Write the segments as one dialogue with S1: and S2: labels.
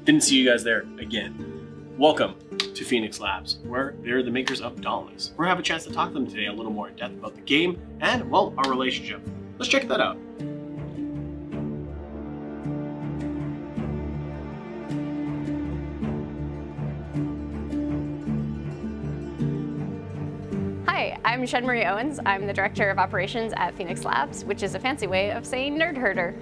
S1: Didn't see you guys there again. Welcome to Phoenix Labs, where they're the makers of Dauntless. We're gonna have a chance to talk to them today a little more in depth about the game and, well, our relationship. Let's check that out.
S2: Hi, I'm Jeanne-Marie Owens. I'm the Director of Operations at Phoenix Labs, which is a fancy way of saying nerd herder.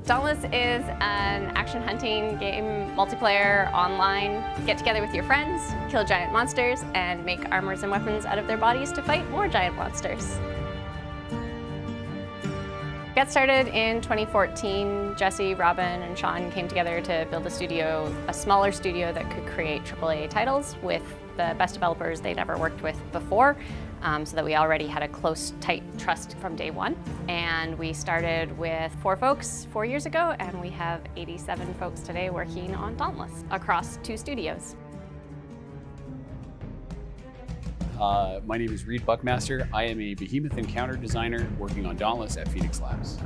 S2: Dauntless is an action hunting game, multiplayer, online. Get together with your friends, kill giant monsters, and make armors and weapons out of their bodies to fight more giant monsters. Got started in 2014. Jesse, Robin, and Sean came together to build a studio, a smaller studio that could create AAA titles with the best developers they'd ever worked with before, so that we already had a close, tight trust from day one. And we started with 4 folks 4 years ago, and we have 87 folks today working on Dauntless across 2 studios.
S3: My name is Reid Buckmaster. I am a Behemoth encounter designer working on Dauntless at Phoenix Labs.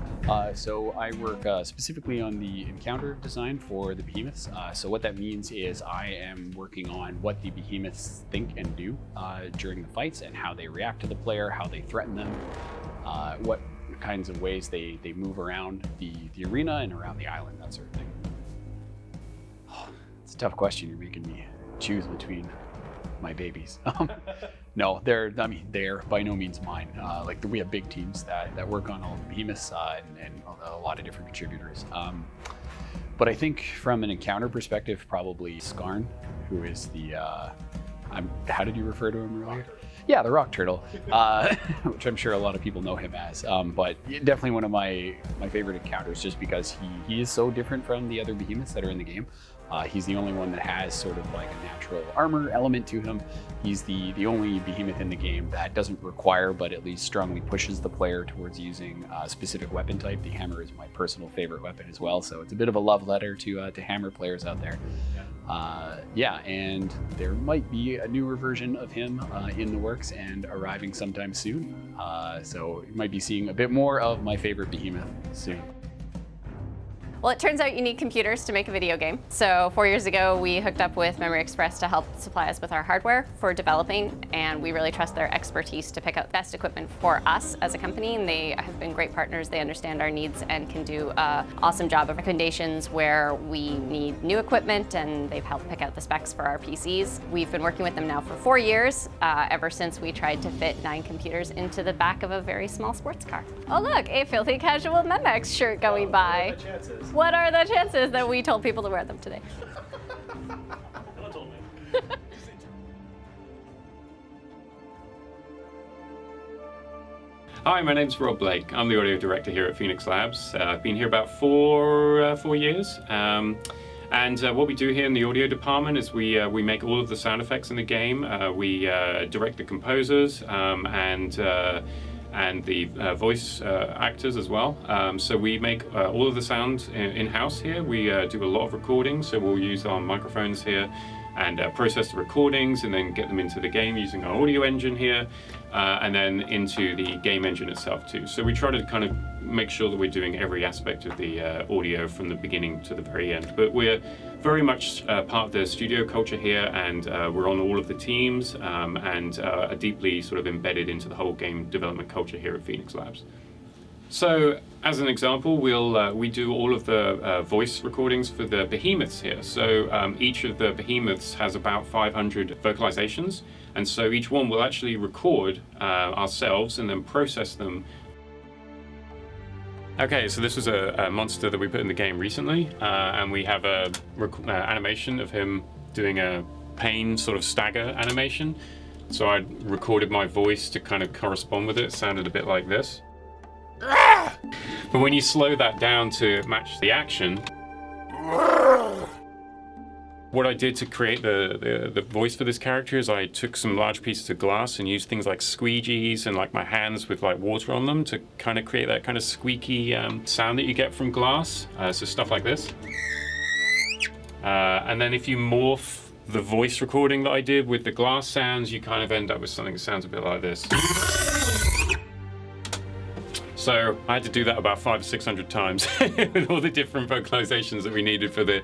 S3: So I work specifically on the encounter design for the Behemoths. So what that means is I am working on what the Behemoths think and do during the fights and how they react to the player, how they threaten them, what kinds of ways they move around the arena and around the island, that sort of thing. It's a tough question. You're making me choose between my babies. No, they're by no means mine. Like we have big teams that work on all the Behemoths and a lot of different contributors. But I think from an encounter perspective, probably Skarn, who is the, how did you refer to him earlier? Yeah, the rock turtle, which I'm sure a lot of people know him as. But definitely one of my favorite encounters, just because he is so different from the other Behemoths that are in the game. He's the only one that has sort of like a natural armor element to him. He's the only Behemoth in the game that doesn't require, but at least strongly pushes the player towards using a specific weapon type. The hammer is my personal favorite weapon as well, so it's a bit of a love letter to hammer players out there. Yeah, and there might be a newer version of him in the works and arriving sometime soon. So you might be seeing a bit more of my favorite Behemoth soon.
S2: Well, it turns out you need computers to make a video game. So 4 years ago, we hooked up with Memory Express to help supply us with our hardware for developing, and we really trust their expertise to pick out the best equipment for us as a company, and they have been great partners. They understand our needs and can do an awesome job of recommendations where we need new equipment, and they've helped pick out the specs for our PCs. We've been working with them now for 4 years, ever since we tried to fit 9 computers into the back of a very small sports car. Oh look, a filthy casual Memex shirt going by. What are the chances that we told people to wear them today?
S1: No one told me.
S4: Hi, my name's Rob Blake. I'm the audio director here at Phoenix Labs. I've been here about four years. And what we do here in the audio department is we make all of the sound effects in the game. We direct the composers and the voice actors as well. So we make all of the sound in-house here. We do a lot of recordings, so we'll use our microphones here and process the recordings and then get them into the game using our audio engine here, and then into the game engine itself too. So we try to kind of make sure that we're doing every aspect of the audio from the beginning to the very end. But we're very much part of the studio culture here, and we're on all of the teams and are deeply sort of embedded into the whole game development culture here at Phoenix Labs. So, as an example, we do all of the voice recordings for the Behemoths here. So each of the Behemoths has about 500 vocalizations, and so each one will actually record ourselves and then process them. Okay, so this was a monster that we put in the game recently, and we have a animation of him doing a pain sort of stagger animation. So I recorded my voice to kind of correspond with it. It sounded a bit like this. But when you slow that down to match the action, what I did to create the voice for this character is I took some large pieces of glass and used things like squeegees and like my hands with like water on them to kind of create that kind of squeaky sound that you get from glass. So stuff like this. And then if you morph the voice recording that I did with the glass sounds, you kind of end up with something that sounds a bit like this. So I had to do that about 500 or 600 times with all the different vocalizations that we needed for the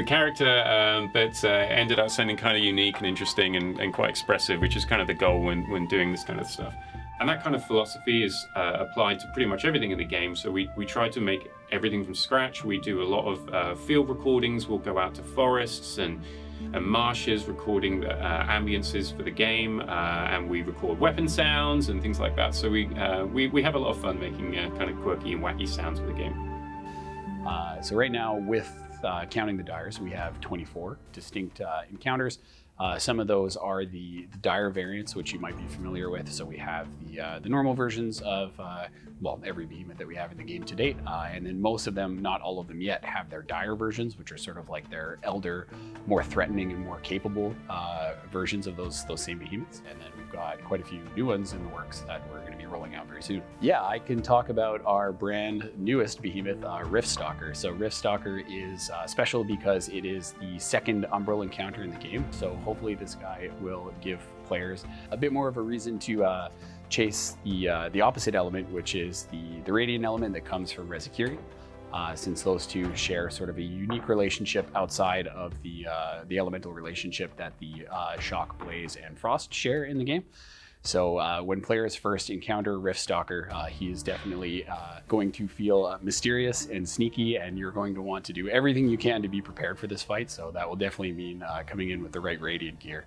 S4: character, but ended up sounding kind of unique and interesting and quite expressive, which is kind of the goal when doing this kind of stuff. And that kind of philosophy is applied to pretty much everything in the game. So we try to make everything from scratch. We do a lot of field recordings. We'll go out to forests and marshes, recording the ambiences for the game, and we record weapon sounds and things like that. So we have a lot of fun making kind of quirky and wacky sounds for the game.
S3: So right now, with counting the dyers, we have 24 distinct encounters. Some of those are the dire variants, which you might be familiar with. So we have the normal versions of, well, every behemoth that we have in the game to date. And then most of them, not all of them yet, have their dire versions, which are sort of like their elder, more threatening and more capable versions of those same behemoths. And then we've got quite a few new ones in the works that we're going to be rolling out very soon. Yeah, I can talk about our brand newest behemoth, Riftstalker. So Riftstalker is special because it is the second Umbral encounter in the game. So hopefully this guy will give players a bit more of a reason to chase the opposite element, which is the radiant element that comes from Rezikiri, since those two share sort of a unique relationship outside of the elemental relationship that the Shock, Blaze, and Frost share in the game. So when players first encounter Riftstalker, he is definitely going to feel mysterious and sneaky, and you're going to want to do everything you can to be prepared for this fight. So that will definitely mean coming in with the right radiant gear.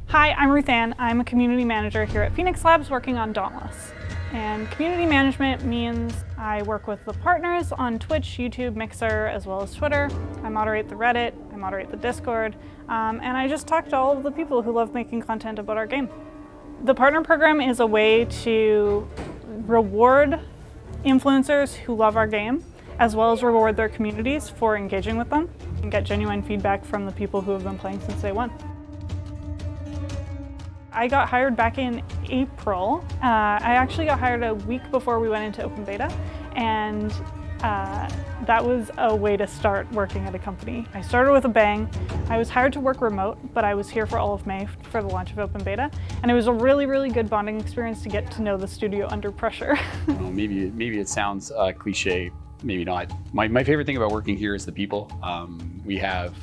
S5: Hi, I'm Ruth Ann. I'm a community manager here at Phoenix Labs working on Dauntless. And community management means I work with the partners on Twitch, YouTube, Mixer, as well as Twitter. I moderate the Reddit, I moderate the Discord, and I just talk to all of the people who love making content about our game. The partner program is a way to reward influencers who love our game, as well as reward their communities for engaging with them, and get genuine feedback from the people who have been playing since day one. I got hired back in April. I actually got hired a week before we went into open beta, and that was a way to start working at a company. I started with a bang. I was hired to work remote, but I was here for all of May for the launch of open beta, and it was a really, really good bonding experience to get to know the studio under pressure.
S3: Well, maybe it sounds cliche, maybe not. My favorite thing about working here is the people. We have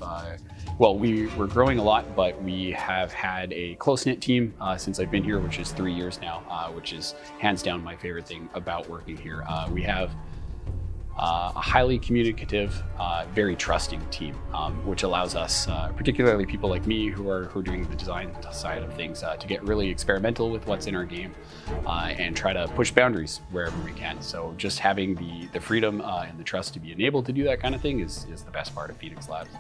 S3: well, we're growing a lot, but we have had a close-knit team since I've been here, which is 3 years now, which is hands down my favorite thing about working here. We have a highly communicative, very trusting team, which allows us, particularly people like me who are doing the design side of things, to get really experimental with what's in our game and try to push boundaries wherever we can. So just having the freedom and the trust to be enabled to do that kind of thing is the best part of Phoenix Labs.